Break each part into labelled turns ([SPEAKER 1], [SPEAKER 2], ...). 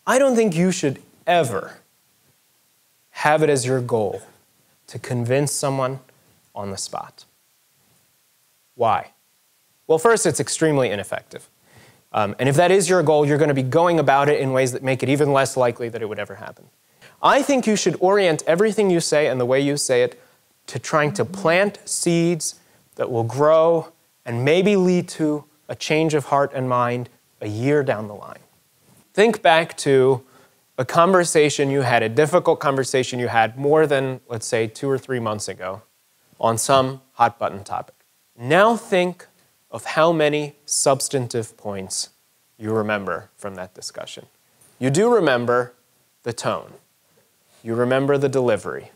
[SPEAKER 1] I don't think you should ever have it as your goal to convince someone on the spot. Why? Well, first, it's extremely ineffective. And if that is your goal, you're going to be going about it in ways that make it even less likely that it would ever happen. I think you should orient everything you say and the way you say it to trying to plant seeds that will grow and maybe lead to a change of heart and mind a year down the line. Think back to a conversation you had, a difficult conversation you had more than, let's say, 2 or 3 months ago on some hot-button topic. Now think of how many substantive points you remember from that discussion. You do remember the tone. You remember the delivery.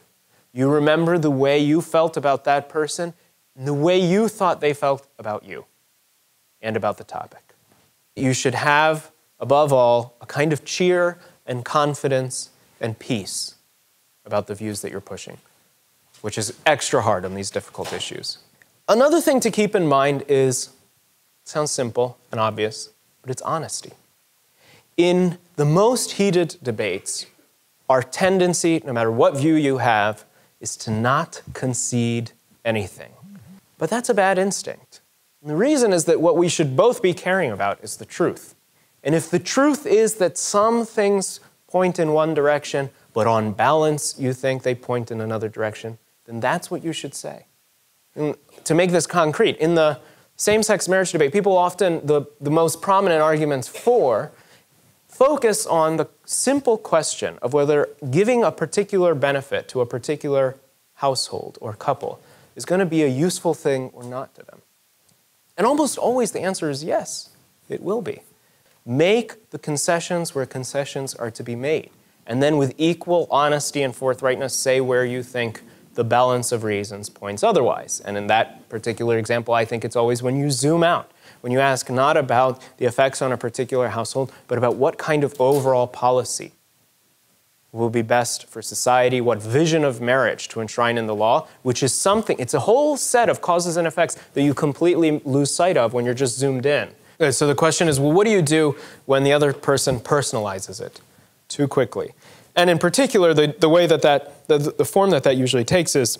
[SPEAKER 1] You remember the way you felt about that person and the way you thought they felt about you and about the topic. You should have, above all, a kind of cheer and confidence and peace about the views that you're pushing, which is extra hard on these difficult issues. Another thing to keep in mind is, it sounds simple and obvious, but it's honesty. In the most heated debates, our tendency, no matter what view you have, is to not concede anything. But that's a bad instinct. And the reason is that what we should both be caring about is the truth. And if the truth is that some things point in one direction, but on balance you think they point in another direction, then that's what you should say. And to make this concrete, in the same-sex marriage debate, people often, the most prominent arguments for, focus on the simple question of whether giving a particular benefit to a particular household or couple is going to be a useful thing or not to them. And almost always the answer is yes, it will be. Make the concessions where concessions are to be made. And then with equal honesty and forthrightness, say where you think the balance of reasons points otherwise. And in that particular example, I think it's always when you zoom out, when you ask not about the effects on a particular household, but about what kind of overall policy will be best for society, what vision of marriage to enshrine in the law, which is something, it's a whole set of causes and effects that you completely lose sight of when you're just zoomed in. So the question is, well, what do you do when the other person personalizes it too quickly? And in particular, the way the form that usually takes is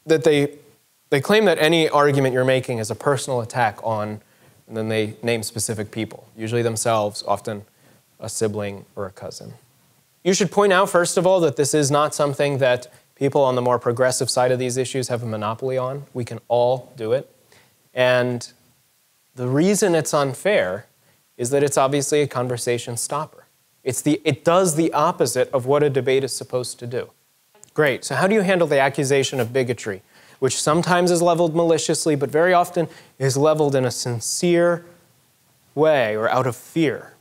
[SPEAKER 1] that they claim that any argument you're making is a personal attack on, and then they name specific people, usually themselves, often a sibling or a cousin. You should point out, first of all, that this is not something that people on the more progressive side of these issues have a monopoly on. We can all do it. And the reason it's unfair is that it's obviously a conversation stopper. It does the opposite of what a debate is supposed to do. Great. So how do you handle the accusation of bigotry, which sometimes is leveled maliciously, but very often is leveled in a sincere way or out of fear?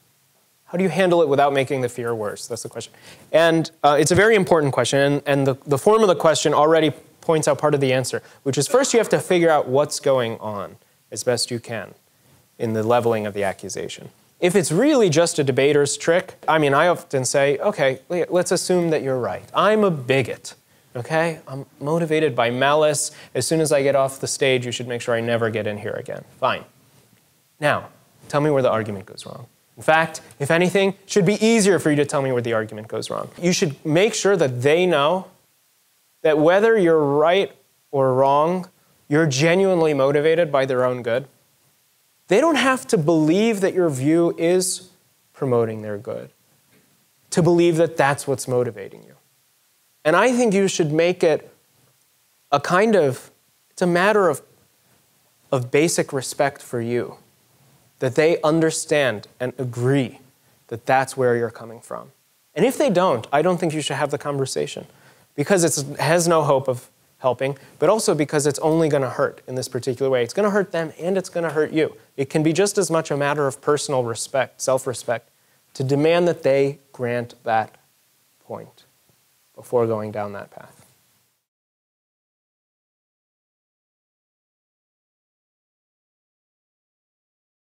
[SPEAKER 1] How do you handle it without making the fear worse? That's the question. And it's a very important question, and the form of the question already points out part of the answer, which is first you have to figure out what's going on as best you can in the leveling of the accusation. If it's really just a debater's trick, I often say, okay, let's assume that you're right. I'm a bigot, okay? I'm motivated by malice. As soon as I get off the stage, you should make sure I never get in here again. Fine. Now, tell me where the argument goes wrong. In fact, if anything, it should be easier for you to tell me where the argument goes wrong. You should make sure that they know that whether you're right or wrong, you're genuinely motivated by their own good. They don't have to believe that your view is promoting their good, to believe that that's what's motivating you. And I think you should make it it's a matter of basic respect for you, that they understand and agree that that's where you're coming from. And if they don't, I don't think you should have the conversation, because it has no hope of helping, but also because it's only going to hurt in this particular way. It's going to hurt them and it's going to hurt you. It can be just as much a matter of personal respect, self-respect, to demand that they grant that point before going down that path.